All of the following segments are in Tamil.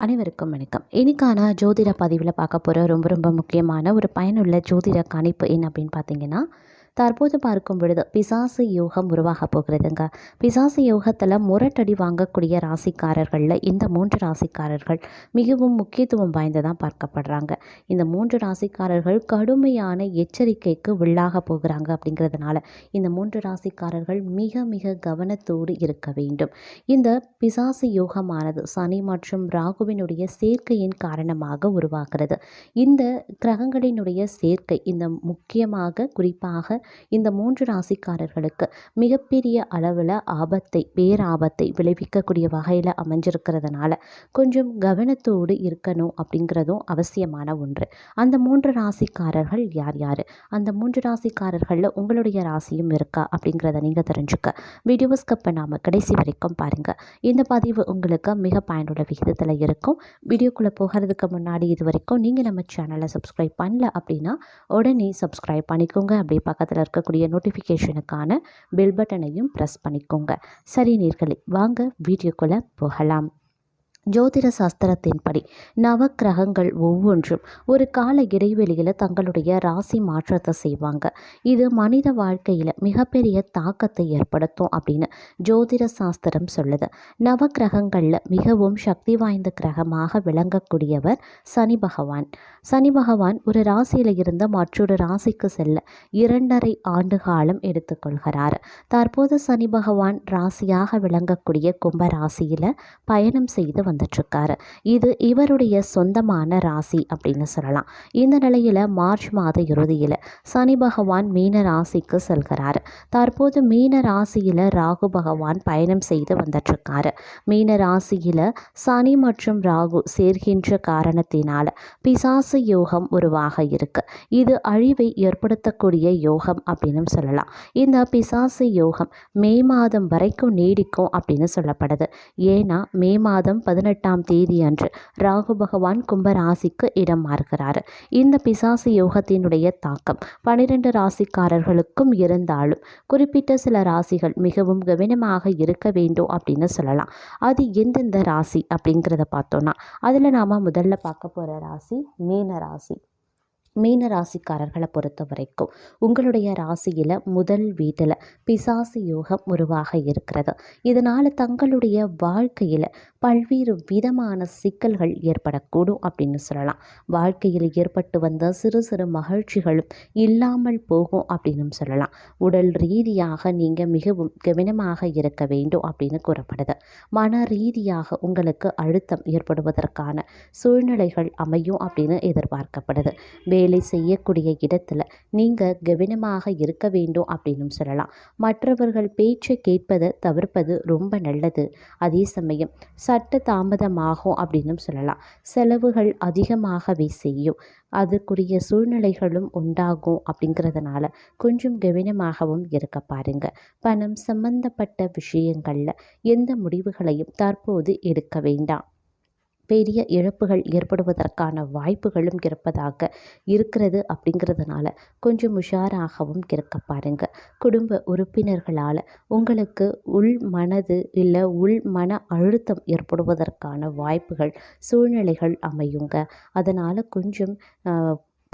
அனைவருக்கும் வணக்கம். இன்னைக்கான ஜோதிட பதிவில் பார்க்க போகிற ரொம்ப ரொம்ப முக்கியமான ஒரு பயனுள்ள ஜோதிட கணிப்பு என்ன அப்படின்னு பார்த்தீங்கன்னா, தற்போது பார்க்கும் பொழுது பிசாசு யோகம் உருவாக போகிறதுங்க. பிசாசு யோகத்தில் முரட்டடி வாங்கக்கூடிய ராசிக்காரர்களில் இந்த 3 ராசிக்காரர்கள் மிகவும் முக்கியத்துவம் வாய்ந்ததாக பார்க்கப்படுறாங்க. இந்த 3 ராசிக்காரர்கள் கடுமையான எச்சரிக்கைக்கு உள்ளாக போகிறாங்க. அப்படிங்கிறதுனால இந்த 3 ராசிக்காரர்கள் மிக மிக கவனத்தோடு இருக்க வேண்டும். இந்த பிசாசு யோகமானது சனி மற்றும் ராகுவினுடைய சேர்க்கையின் காரணமாக உருவாகிறது. இந்த கிரகங்களினுடைய சேர்க்கை இந்த முக்கியமாக குறிப்பாக இந்த 3 ராசிக்காரர்களுக்கு மிகப்பெரிய அளவில் பேராபத்தை விளைவிக்கக்கூடிய வகையில் அமைஞ்சிருக்கிறதுனால கொஞ்சம் கவனத்தோடு இருக்கணும் அப்படிங்கிறதும் அவசியமான ஒன்று. அந்த 3 ராசிக்காரர்கள் யார் யார், அந்த 3 ராசிக்காரர்களில் உங்களுடைய ராசியும் இருக்கா அப்படிங்கிறத நீங்கள் தெரிஞ்சுக்க வீடியோவை ஸ்கிப் பண்ணாமல் கடைசி வரைக்கும் பாருங்கள். இந்த பதிவு உங்களுக்கு மிக பயனுள்ள விகிதத்தில் இருக்கும். வீடியோக்குள்ளே போகிறதுக்கு முன்னாடி இது வரைக்கும் நீங்கள் நம்ம சேனலை சப்ஸ்கிரைப் பண்ணல அப்படின்னா உடனே சப்ஸ்கிரைப் பண்ணிக்கோங்க. அப்படியே பக்கத்தில் இருக்கக்கூடிய நோட்டிஃபிகேஷனுக்கான பெல் பட்டனையும் ப்ரெஸ் பண்ணிக்கோங்க. சரி நேயர்களே, வாங்க வீடியோக்குள்ளே போகலாம். ஜோதிட சாஸ்திரத்தின்படி நவக்கிரகங்கள் ஒவ்வொன்றும் ஒரு கால இடைவெளியில் தங்களுடைய ராசி மாற்றத்தை செய்வாங்க. இது மனித வாழ்க்கையில் மிகப்பெரிய தாக்கத்தை ஏற்படுத்தும் அப்படின்னு ஜோதிட சாஸ்திரம் சொல்லுது. நவக்கிரகங்களில் மிகவும் சக்தி வாய்ந்த கிரகமாக விளங்கக்கூடியவர் சனி பகவான். சனி பகவான் ஒரு ராசியில் இருந்த மற்றொரு ராசிக்கு செல்ல 2.5 ஆண்டு காலம் எடுத்துக்கொள்கிறார். தற்போது சனி பகவான் ராசியாக விளங்கக்கூடிய கும்ப ராசியில் பயணம் செய்து வந்துட்டுருக்காரு. இது இவருடைய சொந்தமான ராசி அப்படின்னு சொல்லலாம். இந்த நிலையில் மார்ச் மாத இறுதியில் சனி பகவான் மீன ராசிக்கு செல்கிறார். தற்போது மீன ராசியில் ராகு பகவான் பயணம் செய்து வந்துட்டுருக்காரு. மீன ராசியில் சனி மற்றும் ராகு சேர்கின்ற காரணத்தினால பிசாசு யோகம் உருவாக இருக்கு. இது அழிவை ஏற்படுத்தக்கூடிய யோகம் அப்படின்னு சொல்லலாம். இந்த பிசாசு யோகம் மே மாதம் வரைக்கும் நீடிக்கும் அப்படின்னு சொல்லப்படுது. ஏன்னா மே மாதம் 18ஆம் தேதி அன்று ராகு பகவான் கும்பராசிக்கு இடம் மாறுகிறார். இந்த பிசாசு யோகத்தினுடைய தாக்கம் 12 ராசிக்காரர்களுக்கும் இருந்தாலும் குறிப்பிட்ட சில ராசிகள் மிகவும் கவனமாக இருக்க வேண்டும் அப்படின்னு சொல்லலாம். அது எந்தெந்த ராசி அப்படிங்கிறத பார்த்தோன்னா அதில் நாம் முதல்ல பார்க்க போகிற ராசி மீன ராசி. மீன ராசிக்காரர்களை பொறுத்த வரைக்கும் உங்களுடைய ராசியில் முதல் வீட்டில் பிசாசு யோகம் உருவாக இருக்கிறது. இதனால் தங்களுடைய வாழ்க்கையில் பல்வேறு விதமான சிக்கல்கள் ஏற்படக்கூடும் அப்படின்னு சொல்லலாம். வாழ்க்கையில் ஏற்பட்டு வந்த சிறு சிறு மகிழ்ச்சிகளும் இல்லாமல் போகும் அப்படின்னு சொல்லலாம். உடல் ரீதியாக நீங்கள் மிகவும் கவனமாக இருக்க வேண்டும் அப்படின்னு கூறப்படுது. மன ரீதியாக உங்களுக்கு அழுத்தம் ஏற்படுவதற்கான சூழ்நிலைகள் அமையும் அப்படின்னு எதிர்பார்க்கப்படுது. வேலை செய்யக்கூடிய இடத்துல நீங்கள் கவனமாக இருக்க வேண்டும் அப்படின்னு சொல்லலாம். மற்றவர்கள் பேச்சை கேட்பதை தவிர்ப்பது ரொம்ப நல்லது. அதே சமயம் சட்ட தாமதமாகும் அப்படின்னு சொல்லலாம். செலவுகள் அதிகமாகவே செய்யும். அதுக்குரிய சூழ்நிலைகளும் உண்டாகும். அப்படிங்கிறதுனால கொஞ்சம் கவனமாகவும் இருக்க பாருங்க. பணம் சம்பந்தப்பட்ட விஷயங்களில் எந்த முடிவுகளையும் தற்போது எடுக்க வேண்டாம். பெரிய இழப்புகள் ஏற்படுவதற்கான வாய்ப்புகளும் இருப்பதாக இருக்கிறது. அப்படிங்கிறதுனால கொஞ்சம் உஷாராகவும் இருக்க பாருங்க. குடும்ப உறுப்பினர்களால் உங்களுக்கு உள் மனது இல்லை உள் மன அழுத்தம் ஏற்படுவதற்கான வாய்ப்புகள் சூழ்நிலைகள் அமையுங்க. அதனால் கொஞ்சம்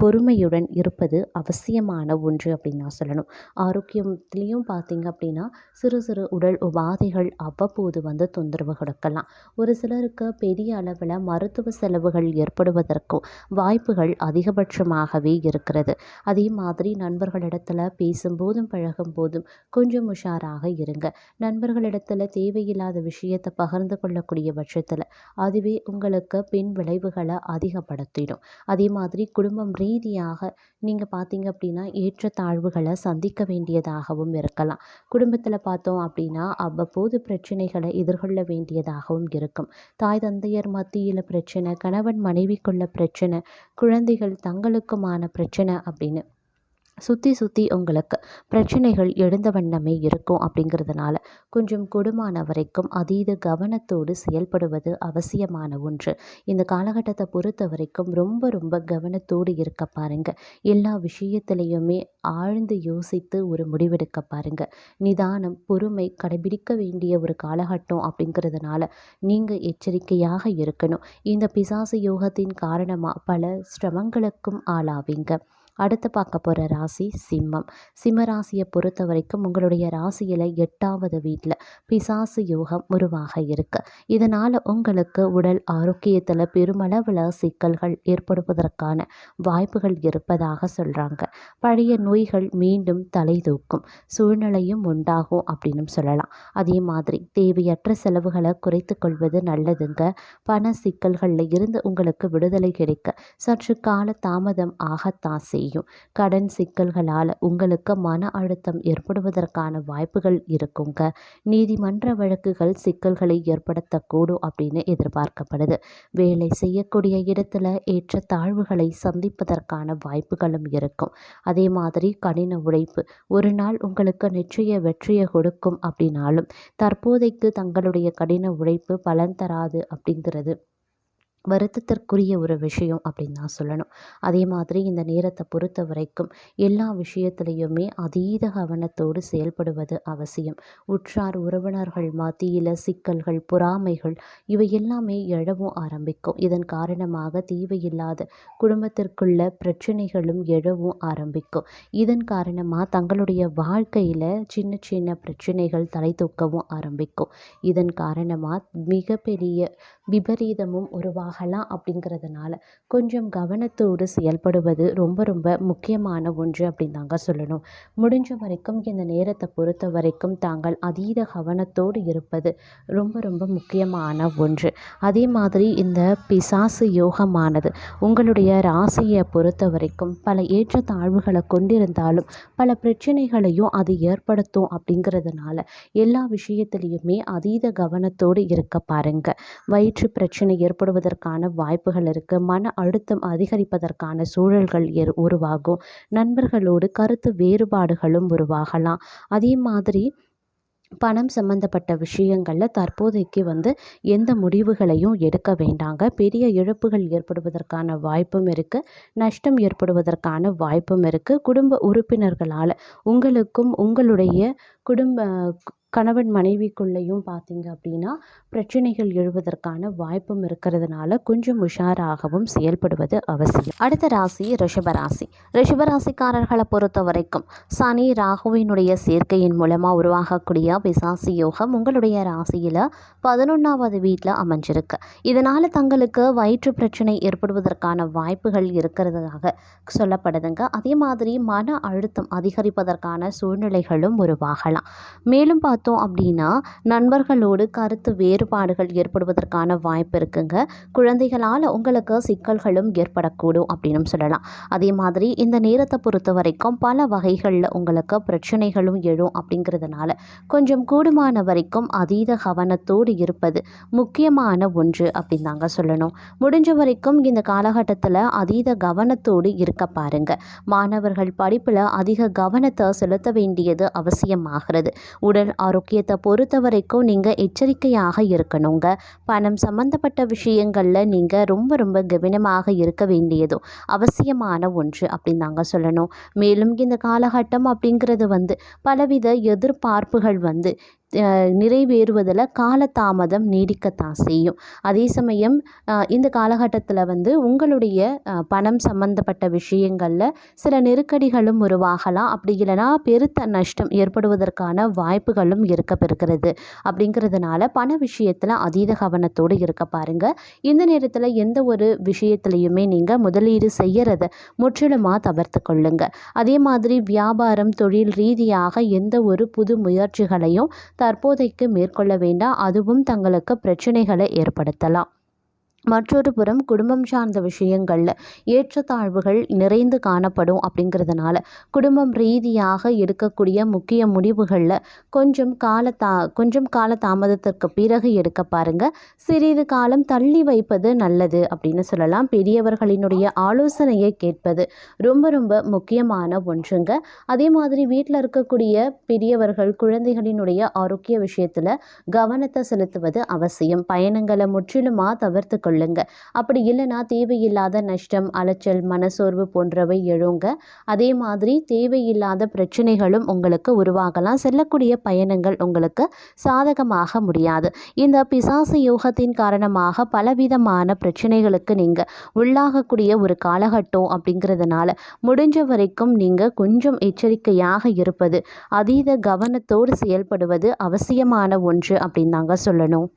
பொறுமையுடன் இருப்பது அவசியமான ஒன்று அப்படின்னு நான் சொல்லணும். ஆரோக்கியத்துலேயும் பார்த்திங்க அப்படின்னா சிறு சிறு உடல் உபாதைகள் அவ்வப்போது தொந்தரவு கொடுக்கலாம். ஒரு சிலருக்கு பெரிய அளவில் மருத்துவ செலவுகள் ஏற்படுவதற்கும் வாய்ப்புகள் அதிகபட்சமாகவே இருக்கிறது. அதே மாதிரி நண்பர்களிடத்தில் பேசும்போதும் பழகும் போதும் கொஞ்சம் உஷாராக இருங்க. நண்பர்களிடத்தில் தேவையில்லாத விஷயத்தை பகிர்ந்து கொள்ளக்கூடிய பட்சத்தில் அதுவே உங்களுக்கு பின் விளைவுகளை அதிகப்படுத்திடும். அதே மாதிரி குடும்பம் ரீதியாக நீங்கள் பார்த்தீங்க அப்படின்னா ஏற்றத்தாழ்வுகளை சந்திக்க வேண்டியதாகவும் இருக்கலாம். குடும்பத்தில் பார்த்தோம் அப்படின்னா அவ்வப்போது பிரச்சனைகளை எதிர்கொள்ள வேண்டியதாகவும் இருக்கும். தாய் தந்தையர் மத்தியில் பிரச்சனை, கணவன் மனைவிக்குள்ள பிரச்சனை, குழந்தைகள் தங்களுக்குமான பிரச்சனை அப்படின்னு சுற்றி சுற்றி உங்களுக்கு பிரச்சனைகள் எழுந்த வண்ணமே இருக்கும். அப்படிங்கிறதுனால கொஞ்சம் கூடுமான வரைக்கும் அதீத கவனத்தோடு செயல்படுவது அவசியமான ஒன்று. இந்த காலகட்டத்தை பொறுத்த வரைக்கும் ரொம்ப ரொம்ப கவனத்தோடு இருக்க பாருங்க. எல்லா விஷயத்திலையுமே ஆழ்ந்து யோசித்து ஒரு முடிவெடுக்க பாருங்க. நிதானம், பொறுமை கடைபிடிக்க வேண்டிய ஒரு காலகட்டம் அப்படிங்கிறதுனால நீங்கள் எச்சரிக்கையாக இருக்கணும். இந்த பிசாசு யோகத்தின் காரணமாக பல சிரமங்களுக்கும் ஆளாவீங்க. அடுத்து பார்க்க போகிற ராசி சிம்மம். சிம்ம ராசியை பொறுத்த வரைக்கும் உங்களுடைய ராசியில் 8வது வீட்டில் பிசாசு யோகம் உருவாக இருக்கு. இதனால் உங்களுக்கு உடல் ஆரோக்கியத்தில் பெருமளவில் சிக்கல்கள் ஏற்படுவதற்கான வாய்ப்புகள் இருப்பதாக சொல்கிறாங்க. பழைய நோய்கள் மீண்டும் தலை தூக்கும் சூழ்நிலையும் உண்டாகும் அப்படின்னு சொல்லலாம். அதே மாதிரி தேவையற்ற செலவுகளை குறைத்து கொள்வது நல்லதுங்க. பண சிக்கல்களில் இருந்து உங்களுக்கு விடுதலை கிடைக்க சற்று கால தாமதம் ஆகத்தான் செய்யும். கடன் சிக்கல்களால் உங்களுக்கு மன அழுத்தம் ஏற்படுவதற்கான வாய்ப்புகள் இருக்குங்க. நீதிமன்ற வழக்குகள் சிக்கல்களை ஏற்படுத்தக்கூடும் அப்படின்னு எதிர்பார்க்கப்படுது. வேலை செய்யக்கூடிய இடத்துல ஏற்ற தாழ்வுகளை சந்திப்பதற்கான வாய்ப்புகளும் இருக்கும். அதே மாதிரி கடின உழைப்பு ஒரு நாள் உங்களுக்கு நிச்சய வெற்றியை கொடுக்கும். அப்படின்னாலும் தற்போதைக்கு தங்களுடைய கடின உழைப்பு பலன் தராது அப்படிங்கிறது வருத்தத்திற்குரிய ஒரு விஷயம் அப்படின்னு தான் சொல்லணும். அதே மாதிரி இந்த நேரத்தை பொறுத்த வரைக்கும் எல்லா விஷயத்துலையுமே அதீத கவனத்தோடு செயல்படுவது அவசியம். உற்றார் உறவினர்கள் மத்தியில் சிக்கல்கள், பொறாமைகள் இவை எல்லாமே எழவும் ஆரம்பிக்கும். இதன் காரணமாக தேவையில்லாத குடும்பத்திற்குள்ள பிரச்சனைகளும் எழவும் ஆரம்பிக்கும். இதன் காரணமாக தங்களுடைய வாழ்க்கையில் சின்ன சின்ன பிரச்சனைகள் தலை தூக்கவும் ஆரம்பிக்கும். இதன் காரணமாக மிகப்பெரிய விபரீதமும் உருவாகலாம். அப்படிங்கிறதுனால கொஞ்சம் கவனத்தோடு செயல்படுவது ரொம்ப ரொம்ப முக்கியமான ஒன்று அப்படின்னு தாங்க சொல்லணும். முடிஞ்ச வரைக்கும் இந்த நேரத்தை பொறுத்த வரைக்கும் தாங்கள் அதீத கவனத்தோடு இருப்பது ரொம்ப ரொம்ப முக்கியமான ஒன்று. அதே மாதிரி இந்த பிசாசு யோகமானது உங்களுடைய ராசியை பொறுத்த வரைக்கும் பல ஏற்றத்தாழ்வுகளை கொண்டிருந்தாலும் பல பிரச்சனைகளையும் அது ஏற்படுத்தும். அப்படிங்கிறதுனால எல்லா விஷயத்திலையுமே அதீத கவனத்தோடு இருக்க பாருங்க. வயிற்று பிரச்சனை ஏற்படுவதற்கான வாய்ப்புகள் இருக்கு. மன அழுத்தம் அதிகரிப்பதற்கான சூழல்கள் உருவாகும். நண்பர்களோடு கருத்து வேறுபாடுகளும் உருவாகலாம். அதே மாதிரி பணம் சம்பந்தப்பட்ட விஷயங்களில் தற்போதைக்கு எந்த முடிவுகளையும் எடுக்க வேண்டாங்க. பெரிய இழப்புகள் ஏற்படுவதற்கான வாய்ப்பும் இருக்குது. நஷ்டம் ஏற்படுவதற்கான வாய்ப்பும் இருக்குது. குடும்ப உறுப்பினர்களால் உங்களுக்கும் உங்களுடைய குடும்ப கணவன் மனைவிக்குள்ளேயும் பார்த்தீங்க அப்படின்னா பிரச்சனைகள் எழுவதற்கான வாய்ப்பும் இருக்கிறதுனால கொஞ்சம் உஷாராகவும் செயல்படுவது அவசியம். அடுத்த ராசி ரிஷபராசி. ரிஷபராசிக்காரர்களை பொறுத்த வரைக்கும் சனி ராகுவினுடைய சேர்க்கையின் மூலமாக உருவாகக்கூடிய பிசாசு யோகம் உங்களுடைய ராசியில் 11வது வீட்டில் அமைஞ்சிருக்கு. இதனால் தங்களுக்கு வயிற்று பிரச்சனை ஏற்படுவதற்கான வாய்ப்புகள் இருக்கிறதாக சொல்லப்படுதுங்க. அதே மாதிரி மன அழுத்தம் அதிகரிப்பதற்கான சூழ்நிலைகளும் உருவாகலாம். மேலும் பார்த்தோம் அப்படின்னா நண்பர்களோடு கருத்து வேறுபாடுகள் ஏற்படுவதற்கான வாய்ப்பு இருக்குங்க. குழந்தைகளால் உங்களுக்கு சிக்கல்களும் ஏற்படக்கூடும் அப்படின்னு சொல்லலாம். அதே மாதிரி இந்த நேரத்தை பொறுத்த வரைக்கும் பல வகைகளில் உங்களுக்கு பிரச்சனைகளும் எழும். அப்படிங்கிறதுனால கொஞ்சம் கூடுமான வரைக்கும் அதீத கவனத்தோடு இருப்பது முக்கியமான ஒன்று அப்படின்னு தாங்க சொல்லணும். முடிஞ்ச வரைக்கும் இந்த காலகட்டத்தில் அதீத கவனத்தோடு இருக்க பாருங்க. மாணவர்கள் படிப்பில் அதிக கவனத்தை செலுத்த வேண்டியது அவசியமாகிறது. உடல் ஆரோக்கியத்தை பொறுத்த வரைக்கும் நீங்கள் எச்சரிக்கையாக இருக்கணுங்க. பணம் சம்பந்தப்பட்ட விஷயங்களில் நீங்கள் ரொம்ப ரொம்ப கவனமாக இருக்க வேண்டியதும் அவசியமான ஒன்று அப்படின்னு தாங்க சொல்லணும். மேலும் இந்த காலகட்டம் அப்படிங்கிறது பலவித எதிர்பார்ப்புகள் நிறைவேறுவதில் காலதாமதம் நீடிக்கத்தான் செய்யும். அதே சமயம் இந்த காலகட்டத்தில் உங்களுடைய பணம் சம்பந்தப்பட்ட விஷயங்களில் சில நெருக்கடிகளும் உருவாகலாம். அப்படி இல்லைனா பெருத்த நஷ்டம் ஏற்படுவதற்கான வாய்ப்புகளும் இருக்கிறது. அப்படிங்கிறதுனால பண விஷயத்தில் அதீத கவனத்தோடு இருக்க பாருங்கள். இந்த நேரத்தில் எந்த ஒரு விஷயத்துலையுமே நீங்கள் முதலீடு செய்யறதை முற்றிலுமாக தவிர்த்து கொள்ளுங்க. அதே மாதிரி வியாபாரம் தொழில் ரீதியாக எந்த ஒரு புது முயற்சிகளையும் தற்போதைக்கு மேற்கொள்ள வேண்டாம். அதுவும் தங்களுக்கு பிரச்சனைகளை ஏற்படுத்தலாம். மற்றொரு புறம் குடும்பம் சார்ந்த விஷயங்களில் ஏற்றத்தாழ்வுகள் நிறைந்து காணப்படும் அப்படிங்கிறதுனால குடும்பம் ரீதியாக எடுக்கக்கூடிய முக்கிய முடிவுகளில் கொஞ்சம் கால தாமதத்திற்கு பிறகு எடுக்க பாருங்க. சிறிது காலம் தள்ளி வைப்பது நல்லது அப்படின்னு சொல்லலாம். பெரியவர்களினுடைய ஆலோசனையை கேட்பது ரொம்ப ரொம்ப முக்கியமான ஒன்றுங்க. அதே மாதிரி வீட்டில் இருக்கக்கூடிய பெரியவர்கள் குழந்தைகளினுடைய ஆரோக்கிய விஷயத்தில் கவனத்தை செலுத்துவது அவசியம். பயணங்களை முற்றிலுமாக தவிர்த்து கொள்ளுங்க. அப்படி இல்லைன்னா தேவையில்லாத நஷ்டம், அலைச்சல், மனசோர்வு போன்றவை எழுங்க. அதே மாதிரி தேவையில்லாத பிரச்சனைகளும் உங்களுக்கு உருவாகலாம். செல்லக்கூடிய பயணங்கள் உங்களுக்கு சாதகமாக முடியாது. இந்த பிசாசு யோகத்தின் காரணமாக பலவிதமான பிரச்சனைகளுக்கு நீங்கள் உள்ளாகக்கூடிய ஒரு காலகட்டம் அப்படிங்கிறதுனால முடிஞ்ச வரைக்கும் நீங்கள் கொஞ்சம் எச்சரிக்கையாக இருப்பது, அதீத கவனத்தோடு செயல்படுவது அவசியமான ஒன்று அப்படின்னு தாங்க சொல்லணும்.